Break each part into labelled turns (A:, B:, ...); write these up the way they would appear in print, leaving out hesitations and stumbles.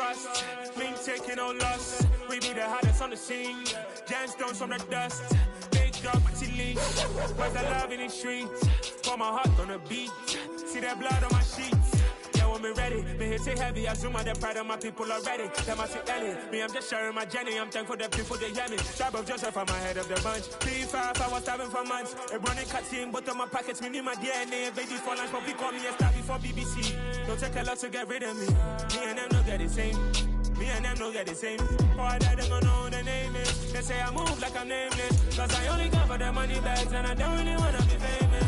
A: trust. Been taking no loss. We be the hottest on the scene. Gemstones from the dust. Big dog, leash. Where's the love in the streets? Pour my heart on the beat. See that blood on my sheets. Yeah, when we ready, me hit it heavy. I zoom out the pride of my people already. Them I see Ellie. Me, I'm just sharing my journey. I'm thankful the people they hear me. Tribe of Joseph, I'm ahead of the bunch. P5, I was starving for months. A running cutscene, but on my pockets, me need my DNA. Baby for lunch, but we call me a star before BBC. Don't take a lot to get rid of me. Me and them don't get the same. Me and them don't get the same. Boy, that them don't know who the name is. They say I move like I'm nameless. Cause I only come for the money bags and I don't really wanna be famous.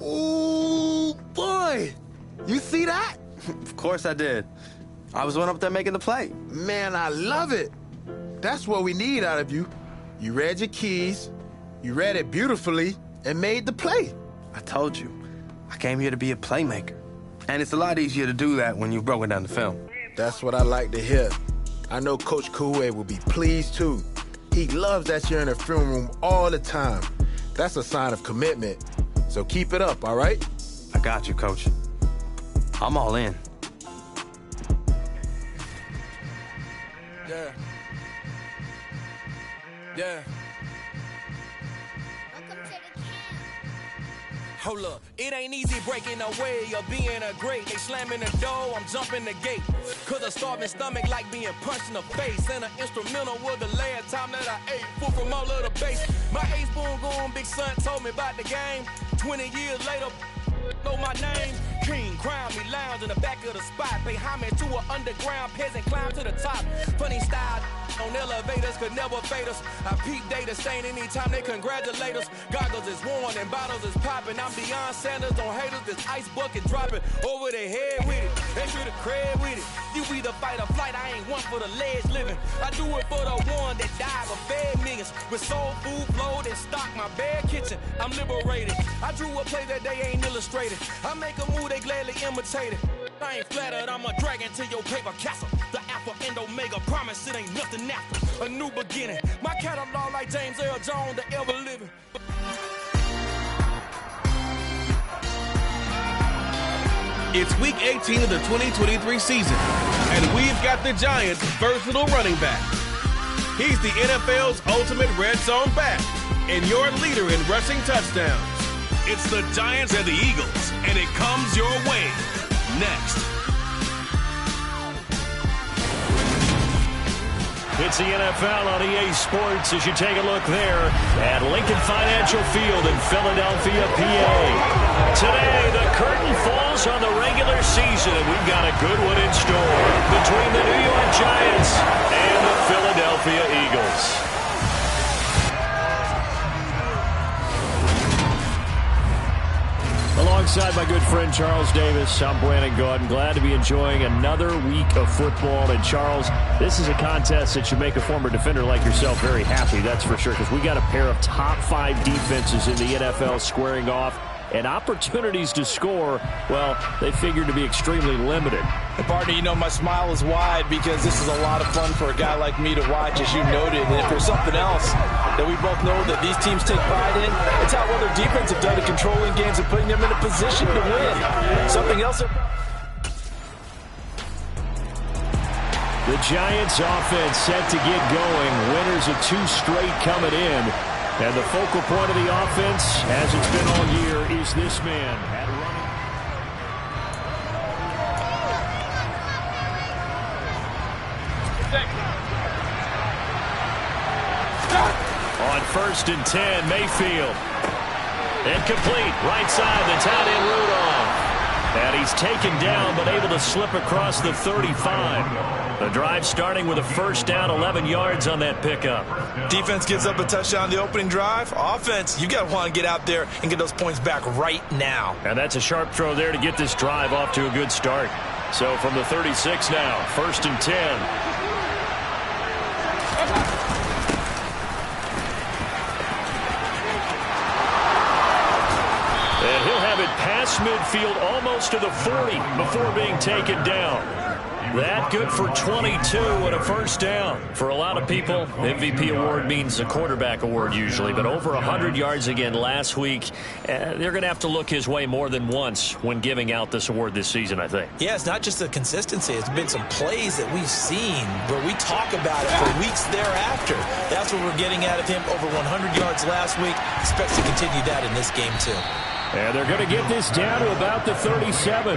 B: Oh, boy! You see that?
C: Of course I did. I was one up there making the play.
B: Man, I love it. That's what we need out of you. You read your keys, you read it beautifully, and made the play.
C: I told you. I came here to be a playmaker. And it's a lot easier to do that when you've broken down the film.
B: That's what I like to hear. I know Coach Koué will be pleased, too. He loves that you're in the film room all the time. That's a sign of commitment. So keep it up, all right?
C: I got you, Coach. I'm all in.
D: Yeah. Yeah. Hold up, it ain't easy breaking away or being a great. They slamming the door, I'm jumping the gate. Cause a starving stomach like being punched in the face. And an instrumental was the last time that I ate. Full from all of the bass. My ace boom going, big son told me about the game. 20 years later, know my name. King, crown me, lounge in the back of the spot. Pay homage to an underground peasant, climb to the top. Funny style on elevators could never fade us. I peep data stain anytime they congratulate us. Goggles is worn and bottles is popping. I'm Deion Sanders on haters, this ice bucket dropping over their head with it. Extra the cred with it. You either fight or flight, I ain't one for the ledge living. I do it for the one that died but fed millions. With soul food flowed and stock my bare kitchen. I'm liberated. I drew a play that they ain't illustrated. I make a move, they gladly imitate it. I ain't flattered, I'm a dragon to your paper castle. The Alpha and Omega, promise it ain't nothing after. A new beginning. My catalog like James Earl Jones, the ever living.
E: It's week 18 of the 2023 season, and we've got the Giants' versatile running back. He's the NFL's ultimate red zone back and your leader in rushing touchdowns. It's the Giants and the Eagles, and it comes your way next.
F: It's the NFL on EA Sports as you take a look there at Lincoln Financial Field in Philadelphia, PA. Today, the curtain falls on the regular season, and we've got a good one in store between the New York Giants and the Philadelphia Eagles. Alongside my good friend Charles Davis, I'm Brandon Gaudin. Glad to be enjoying another week of football. And Charles, this is a contest that should make a former defender like yourself very happy, that's for sure, because we got a pair of top 5 defenses in the NFL squaring off. And opportunities to score, well, they figure to be extremely limited.
G: And partner, you know, my smile is wide because this is a lot of fun for a guy like me to watch, as you noted. And if there's something else that we both know that these teams take pride in, it's how well their defense have done in controlling games and putting them in a position to win. Something else.
F: The Giants offense set to get going. Winners of 2 straight coming in. And the focal point of the offense, as it's been all year, is this man at running. On 1st and 10, Mayfield. Incomplete, right side, the tight end Rudolph. And he's taken down, but able to slip across the 35. The drive starting with a first down, 11 yards on that pickup.
G: Defense gives up a touchdown the opening drive. Offense, you got to want to get out there and get those points back right now.
F: And that's a sharp throw there to get this drive off to a good start. So from the 36 now, 1st and 10. across midfield almost to the 40 before being taken down. That good for 22 and a first down. For a lot of people, MVP award means a quarterback award usually, but over 100 yards again last week. They're going to have to look his way more than once when giving out this award this season, I think.
G: Yeah, it's not just the consistency. It's been some plays that we've seen where we talk about it for weeks thereafter. That's what we're getting out of him. Over 100 yards last week. Expects to continue that in this game, too.
F: And they're going to get this down to about the 37.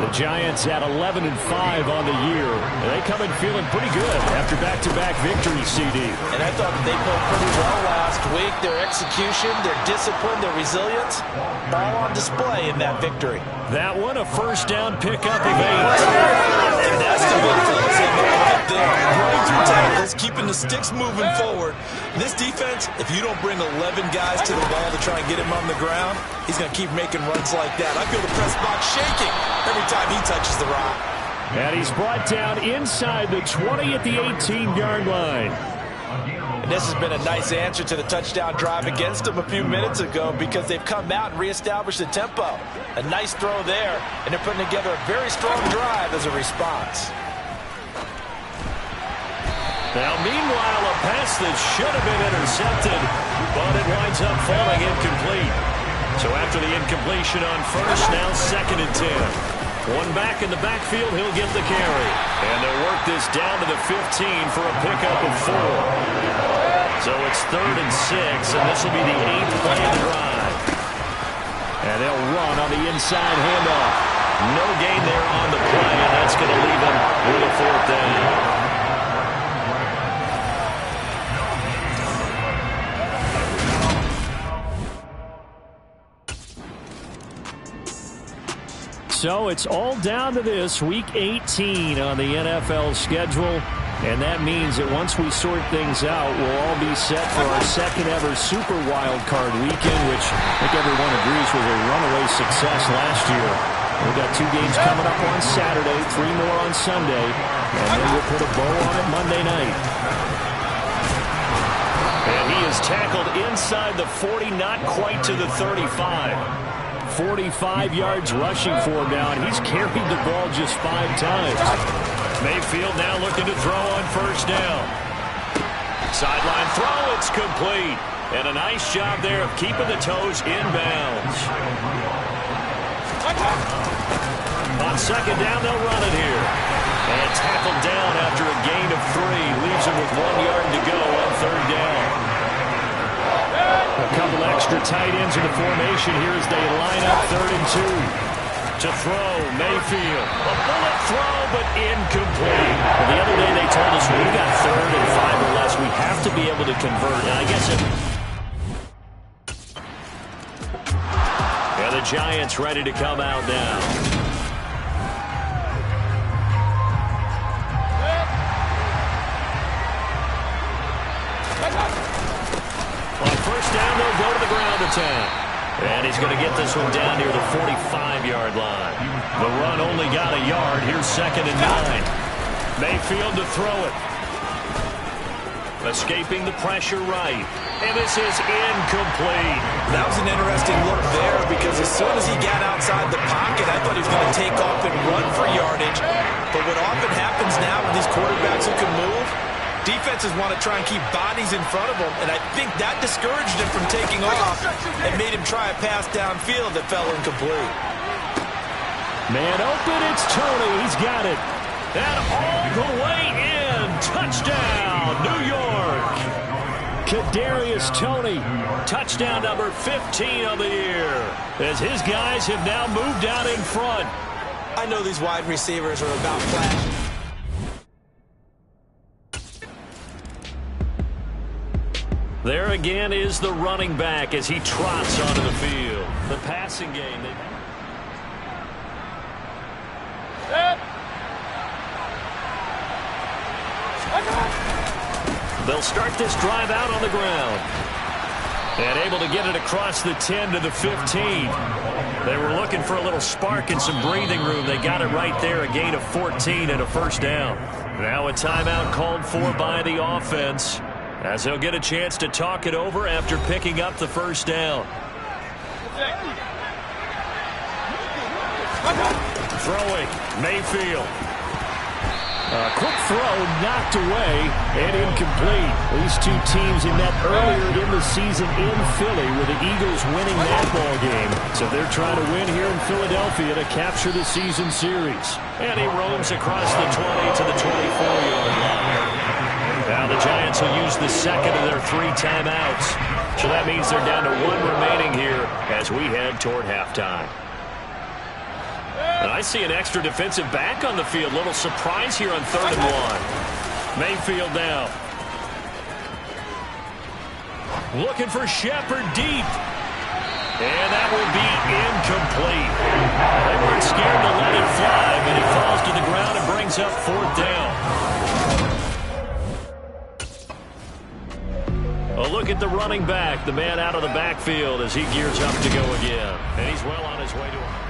F: The Giants at 11-5 on the year. They come in feeling pretty good after back-to-back victories, CD.
G: And I thought they played pretty well last week. Their execution, their discipline, their resilience, all on display in that victory.
F: That one, a first down pickup of 8.
G: And that's the big things in right there. Running through tackles, keeping the sticks moving forward. This defense, if you don't bring 11 guys to the ball to try and get him on the ground, he's going to keep making runs like that. I feel the press box shaking every time he touches the rock.
F: And he's brought down inside the 20 at the 18-yard line.
G: And this has been a nice answer to the touchdown drive against them a few minutes ago because they've come out and reestablished the tempo. A nice throw there, and they're putting together a very strong drive as a response.
F: Now, meanwhile, a pass that should have been intercepted, but it winds up falling incomplete. So after the incompletion on first, now 2nd and 10. One back in the backfield, he'll get the carry. And they'll work this down to the 15 for a pickup of 4. So it's 3rd and 6, and this will be the 8th play of the drive. And they'll run on the inside handoff. No gain there on the play, and that's going to leave them with a 4th down. So it's all down to this, Week 18 on the NFL schedule. And that means that once we sort things out, we'll all be set for our second ever Super Wild Card weekend, which I think everyone agrees was a runaway success last year. We've got 2 games coming up on Saturday, 3 more on Sunday, and then we'll put a bow on it Monday night. And he is tackled inside the 40, not quite to the 35. 45 yards rushing for him now, and he's carried the ball just 5 times. Mayfield now looking to throw on first down. Sideline throw, it's complete. And a nice job there of keeping the toes inbounds. On second down, they'll run it here. And tackled down after a gain of 3. Leaves him with 1 yard to go on third down. A couple extra tight ends in the formation here as they line up 3rd and 2. To throw, Mayfield. A bullet throw, but incomplete. Well, the other day they told us we got 3rd and 5 or less. We have to be able to convert. And I guess the Giants ready to come out now. On first down, they'll go to the ground attack. And he's going to get this one down near the 45-yard line. The run only got a yard. Here's 2nd and 9. Mayfield to throw it. Escaping the pressure right. And this is incomplete.
G: That was an interesting look there because as soon as he got outside the pocket, I thought he was going to take off and run for yardage. But what often happens now with these quarterbacks who can move, defenses want to try and keep bodies in front of them, and I think that discouraged him from taking off and made him try a pass downfield that fell incomplete.
F: Man open, it's Tony. He's got it. And all the way in. Touchdown, New York. Kadarius Toney, touchdown number 15 of the year, as his guys have now moved out in front.
G: I know these wide receivers are about flash.
F: There again is the running back as he trots onto the field. The passing game. They'll start this drive out on the ground. And able to get it across the 10 to the 15. They were looking for a little spark and some breathing room. They got it right there, a gain of 14 and a first down. Now a timeout called for by the offense, as he'll get a chance to talk it over after picking up the first down. Throwing, Mayfield. Quick throw, knocked away, and incomplete. These two teams had met earlier in the season in Philly with the Eagles winning that ball game. So they're trying to win here in Philadelphia to capture the season series. And he roams across the 20 to the 24-yard line. Now the Giants will use the second of their 3 timeouts. So that means they're down to 1 remaining here as we head toward halftime. And I see an extra defensive back on the field. Little surprise here on 3rd and 1. Mayfield now. Looking for Shepard deep. And that will be incomplete. They weren't scared to let it fly, but it falls to the ground and brings up 4th down. A look at the running back, the man out of the backfield as he gears up to go again. And he's well on his way to a...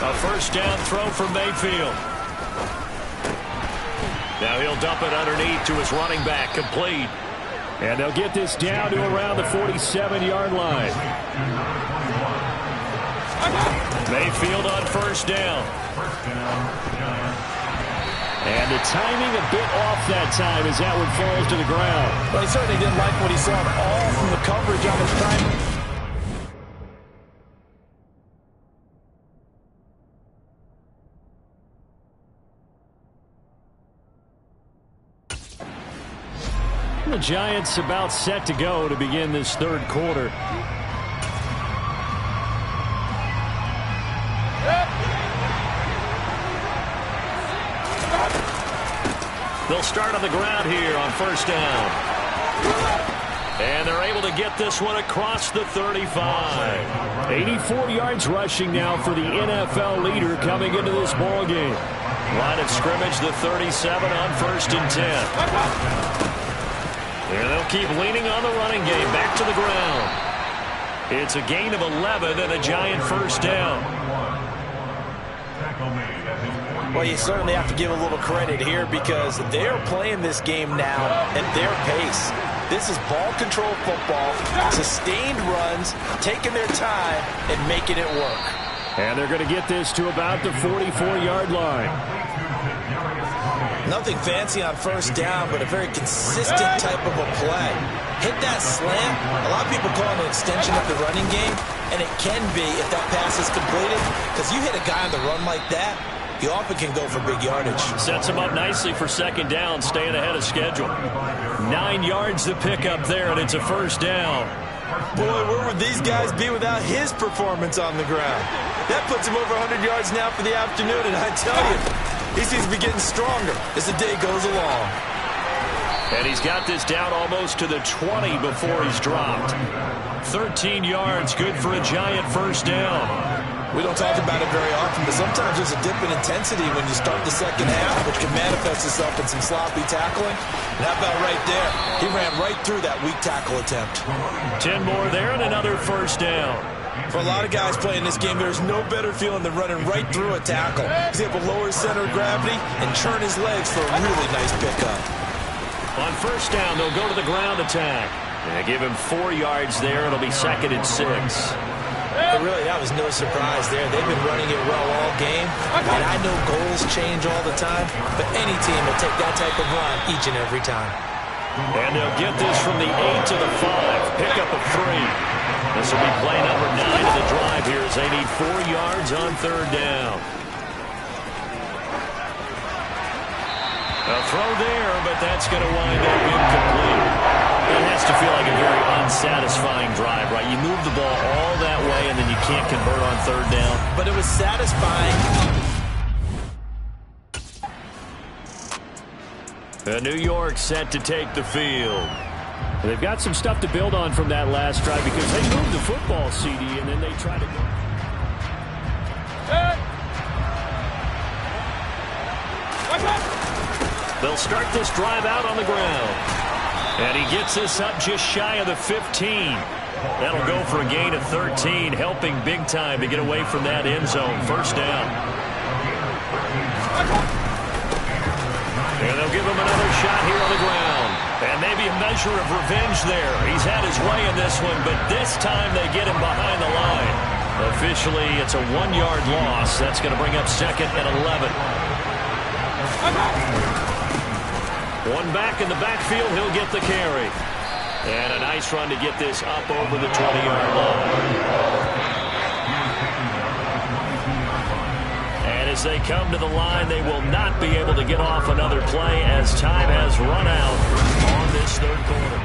F: A first down throw from Mayfield. Now he'll dump it underneath to his running back, complete. And they'll get this down to around the 47-yard line. Mayfield on first down. And the timing a bit off that time as that one falls to the ground.
G: Well, he certainly didn't like what he saw at all from the coverage on his time.
F: The Giants about set to go to begin this 3rd quarter. They'll start on the ground here on first down. And they're able to get this one across the 35. 84 yards rushing now for the NFL leader coming into this ball game. Line of scrimmage, the 37 on 1st and 10. And they'll keep leaning on the running game. Back to the ground. It's a gain of 11 and a Giant first down.
G: Well, you certainly have to give a little credit here because they're playing this game now at their pace. This is ball control football, sustained runs, taking their time and making it work.
F: And they're going to get this to about the 44-yard line.
G: Nothing fancy on first down, but a very consistent type of a play. Hit that slant. A lot of people call it an extension of the running game, and it can be if that pass is completed, because you hit a guy on the run like that, he often can go for big yardage.
F: Sets him up nicely for second down, staying ahead of schedule. 9 yards to pick up there, and it's a first down.
G: Boy, where would these guys be without his performance on the ground? That puts him over 100 yards now for the afternoon, and I tell you, he seems to be getting stronger as the day goes along.
F: And he's got this down almost to the 20 before he's dropped. 13 yards, good for a Giant first down.
G: We don't talk about it very often, but sometimes there's a dip in intensity when you start the second half, which can manifest itself in some sloppy tackling. And how about right there? He ran right through that weak tackle attempt.
F: 10 more there and another first down.
G: For a lot of guys playing this game, there's no better feeling than running right through a tackle. He's able to lower his center of gravity and churn his legs for a really nice pickup.
F: On first down, they'll go to the ground attack. And they give him 4 yards there. It'll be 2nd and 6.
G: But really, that was no surprise there. They've been running it well all game. And I know goals change all the time, but any team will take that type of run each and every time.
F: And they'll get this from the 8 to the 5. Pick up a 3. This will be play number 9 of the drive here as they need 4 yards on third down. A throw there, but that's going to wind up incomplete. That has to feel like a very unsatisfying drive, right? You move the ball all that way, and then you can't convert on third down.
G: But it was satisfying.
F: New York set to take the field. They've got some stuff to build on from that last drive because they moved the football, CD, and then they tried to go. They'll start this drive out on the ground. And he gets this up just shy of the 15. That'll go for a gain of 13, helping big time to get away from that end zone. First down. And they'll give him another shot here on the ground. And maybe a measure of revenge there. He's had his way in this one, but this time they get him behind the line. Officially, it's a 1-yard loss. That's going to bring up 2nd and 11. One back in the backfield. He'll get the carry. And a nice run to get this up over the 20-yard line. And as they come to the line, they will not be able to get off another play as time has run out on this 3rd quarter.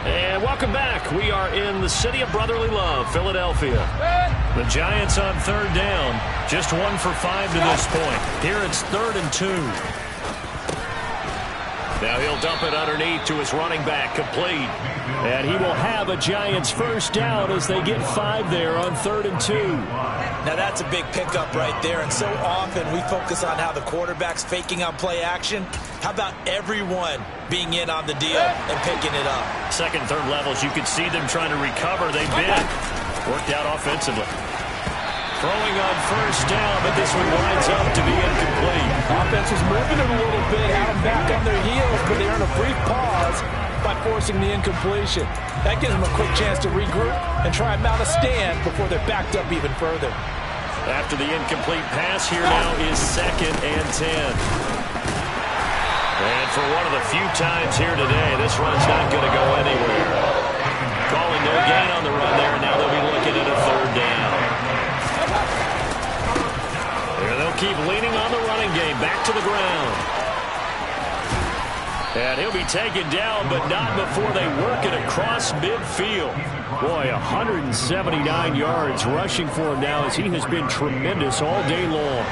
F: And welcome back. We are in the city of brotherly love, Philadelphia. The Giants on 3rd down. Just 1 for 5 to this point. Here it's 3rd and 2. Now he'll dump it underneath to his running back, complete. And he will have a Giants 1st down as they get 5 there on 3rd and 2.
G: Now that's a big pickup right there, and so often we focus on how the quarterback's faking on play action. How about everyone being in on the deal and picking it up?
F: 2nd, 3rd levels, you can see them trying to recover. They've been worked out offensively. Throwing on 1st down, but this one winds up to be incomplete.
G: Offense was moving it a little bit, had them back on their heels, but they earned a brief pause by forcing the incompletion. That gives them a quick chance to regroup and try and mount a stand before they're backed up even further.
F: After the incomplete pass, here now is 2nd and 10. And for one of the few times here today, this run's not going to go anywhere. Calling no gain on the run there, and now they'll be looking at a 3rd down. And they'll keep leaning on the running game, back to the ground. And he'll be taken down, but not before they work it across midfield. Boy, 179 yards rushing for him now as he has been tremendous all day long.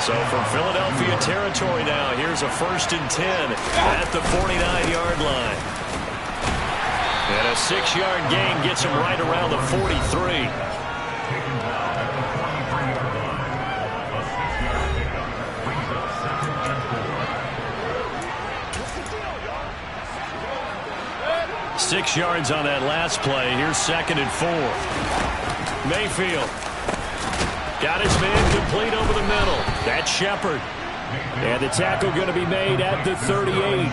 F: So from Philadelphia territory now, here's a 1st and 10 at the 49-yard line. And a 6-yard gain gets him right around the 43. Six yards on that last play. Here's 2nd and 4. Mayfield got his man complete over the middle. That's Shepard. And the tackle going to be made at the 38.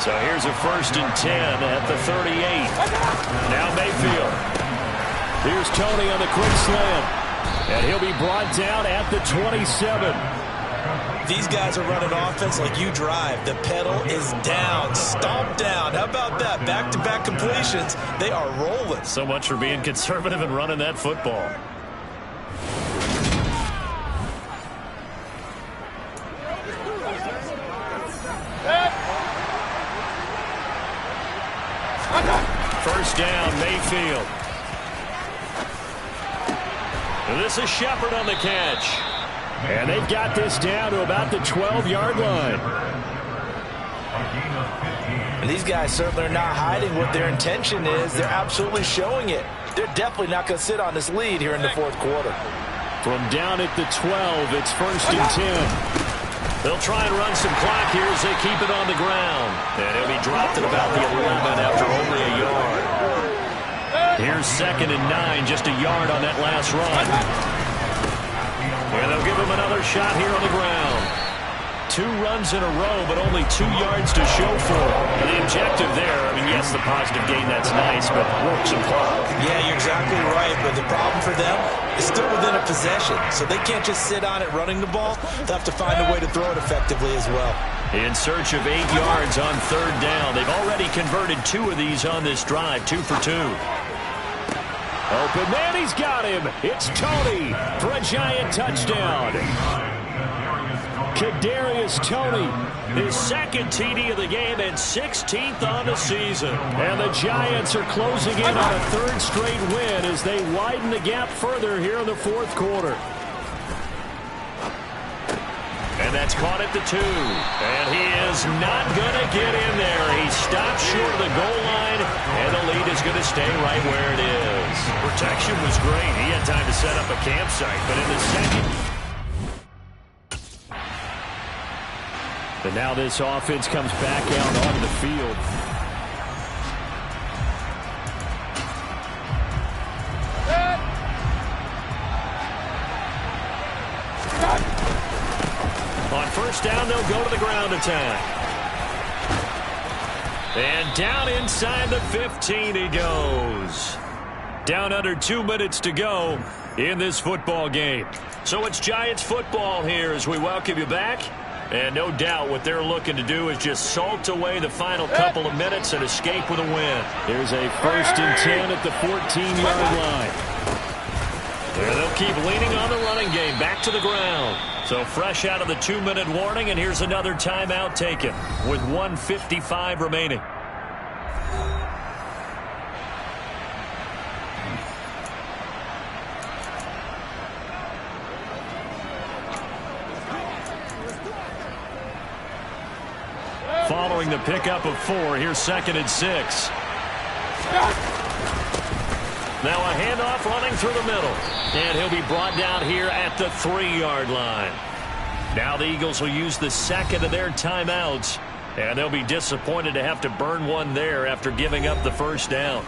F: So here's a 1st and 10 at the 38. Now Mayfield. Here's Tony on the quick slam. And he'll be brought down at the 27.
G: These guys are running offense like you drive. The pedal is down, stomp down. How about that? Back-to-back completions. They are rolling.
F: So much for being conservative and running that football. First down, Mayfield. And this is Shepard on the catch. And they've got this down to about the 12-yard line.
G: And these guys certainly are not hiding what their intention is. They're absolutely showing it. They're definitely not going to sit on this lead here in the 4th quarter.
F: From down at the 12, it's 1st and 10. They'll try and run some clock here as they keep it on the ground. And he'll be dropped at about the 11 after only a yard. Here's 2nd and 9, just a yard on that last run. And they'll give him another shot here on the ground. 2 runs in a row, but only 2 yards to show for him. And the objective there, I mean, yes, the positive gain, that's nice, but work some clock.
G: Yeah, you're exactly right, but the problem for them is still within a possession. So they can't just sit on it running the ball. They'll have to find a way to throw it effectively as well.
F: In search of 8 yards on 3rd down. They've already converted 2 of these on this drive, 2 for 2. Open man, he's got him. It's Tony for a Giant touchdown. Kadarius Toney, his 2nd TD of the game and 16th on the season. And the Giants are closing in on a 3rd straight win as they widen the gap further here in the 4th quarter. And that's caught at the 2. And he is not going to get in there. He stopped short of the goal line, and the lead is going to stay right where it is. Protection was great. He had time to set up a campsite, but in the 2nd. But now this offense comes back out onto the field. On 1st down, they'll go to the ground attack. And down inside the 15 he goes. Down under 2 minutes to go in this football game. So it's Giants football here as we welcome you back. And no doubt what they're looking to do is just salt away the final couple of minutes and escape with a win. There's a 1st and 10 at the 14-yard line. And they'll keep leaning on the running game back to the ground. So fresh out of the 2-minute warning, and here's another timeout taken with 1:55 remaining. Following the pickup of 4, here's 2nd and 6. Now a handoff running through the middle. And he'll be brought down here at the 3-yard line. Now the Eagles will use the 2nd of their timeouts. And they'll be disappointed to have to burn one there after giving up the 1st down.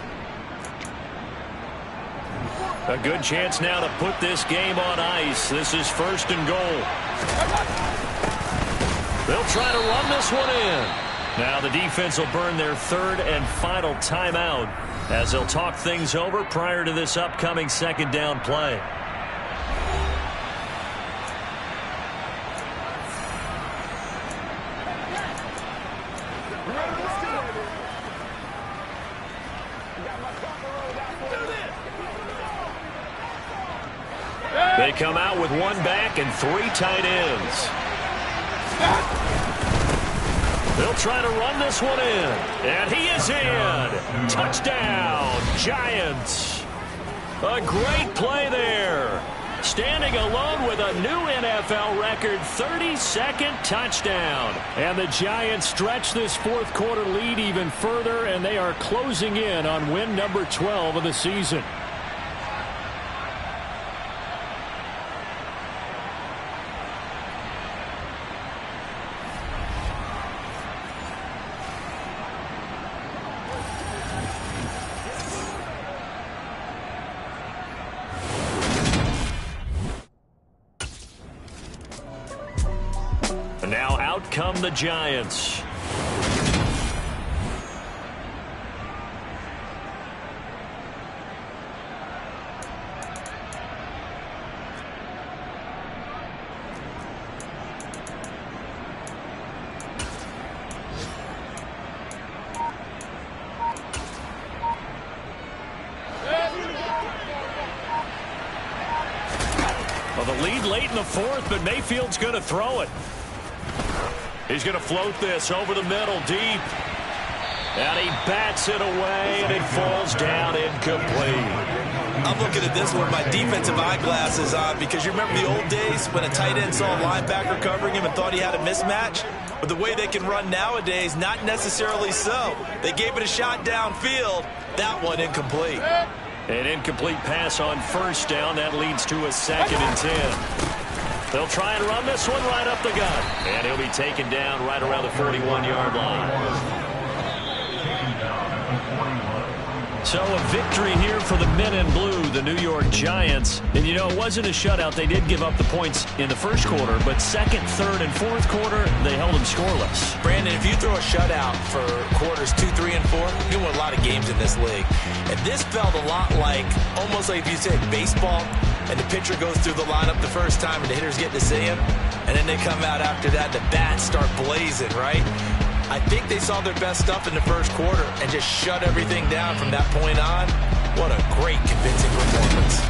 F: A good chance now to put this game on ice. This is 1st and goal. They'll try to run this one in. Now the defense will burn their 3rd and final timeout as they'll talk things over prior to this upcoming 2nd down play. They come out with 1 back and 3 tight ends. They'll try to run this one in. And he is in. Touchdown, Giants. A great play there. Standing alone with a new NFL record 32nd touchdown. And the Giants stretch this 4th quarter lead even further, and they are closing in on win number 12 of the season. Now out come the Giants. Well, the lead late in the 4th, but Mayfield's going to throw it. He's going to float this over the middle deep. And he bats it away, and it falls down incomplete.
G: I'm looking at this with my defensive eyeglasses on because you remember the old days when a tight end saw a linebacker covering him and thought he had a mismatch? But the way they can run nowadays, not necessarily so. They gave it a shot downfield. That one incomplete.
F: An incomplete pass on 1st down. That leads to a 2nd and 10. They'll try and run this one right up the gut. And he'll be taken down right around the 41-yard line. So a victory here for the men in blue, the New York Giants. And, you know, it wasn't a shutout. They did give up the points in the 1st quarter, but 2nd, 3rd, and 4th quarter, they held them scoreless.
G: Brandon, if you throw a shutout for quarters 2, 3, and 4, you win a lot of games in this league. And this felt a lot like, almost like if you said baseball, and the pitcher goes through the lineup the first time and the hitters get to see him, and then they come out after that, the bats start blazing, right? I think they saw their best stuff in the 1st quarter and just shut everything down from that point on. What a great, convincing performance.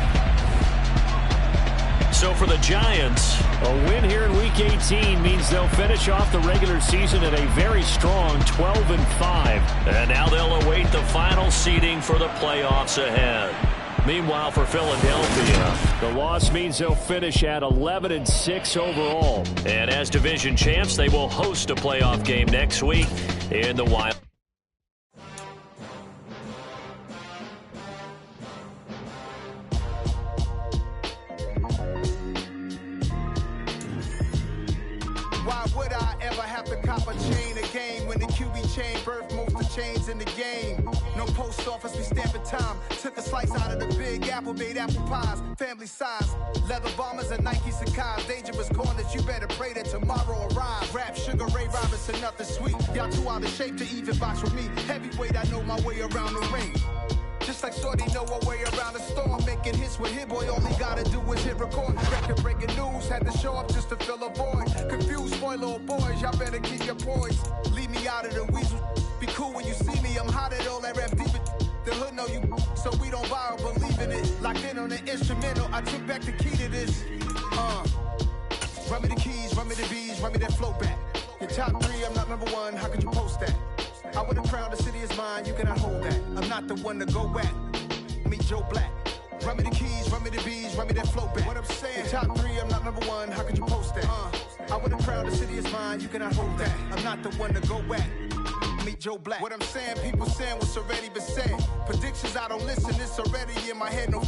F: So for the Giants, a win here in Week 18 means they'll finish off the regular season at a very strong 12-5. And now they'll await the final seeding for the playoffs ahead. Meanwhile, for Philadelphia, the loss means they'll finish at 11-6 overall. And as division champs, they will host a playoff game next week in the Wild.
H: Why would I ever have to cop a chain again when the QB chain birth most of the chains in the game? No post office, we stamping time. Took a slice out of the big apple, made apple pies, family size. Leather bombers and Nike Sakai's. Dangerous corners, you better pray that tomorrow arrives. Rap, Sugar Ray Robinson, nothing sweet. Y'all too out of shape to even box with me. Heavyweight, I know my way around the ring. Just like Shorty know her way around the storm. Making hits with Hit Boy, all he gotta do is hit record. Record breaking news, had to show up just to fill a void. Confused, spoiled little boys, y'all better keep your poise. Leave me out of the weasel. Be cool when you see me, I'm hot at all that rap deep. The hood know you, so we don't borrow, believe in it. Locked in on the instrumental, I took back the key to this. Run me the keys, run me the bees, run me that flow back. Your top 3, I'm not number 1, how could you post that? I would have crowned the city is mine, you cannot hold that. I'm not the one to go back. Meet Joe Black. Run me the keys, run me the bees, run me that flow back. What I'm saying, your top 3, I'm not number 1, how could you post that? I would have crowned the city is mine, you cannot hold that. I'm not the one to go back. Meet Joe Black. What I'm saying, people saying what's already been said. Predictions, I don't listen, it's already in my head. No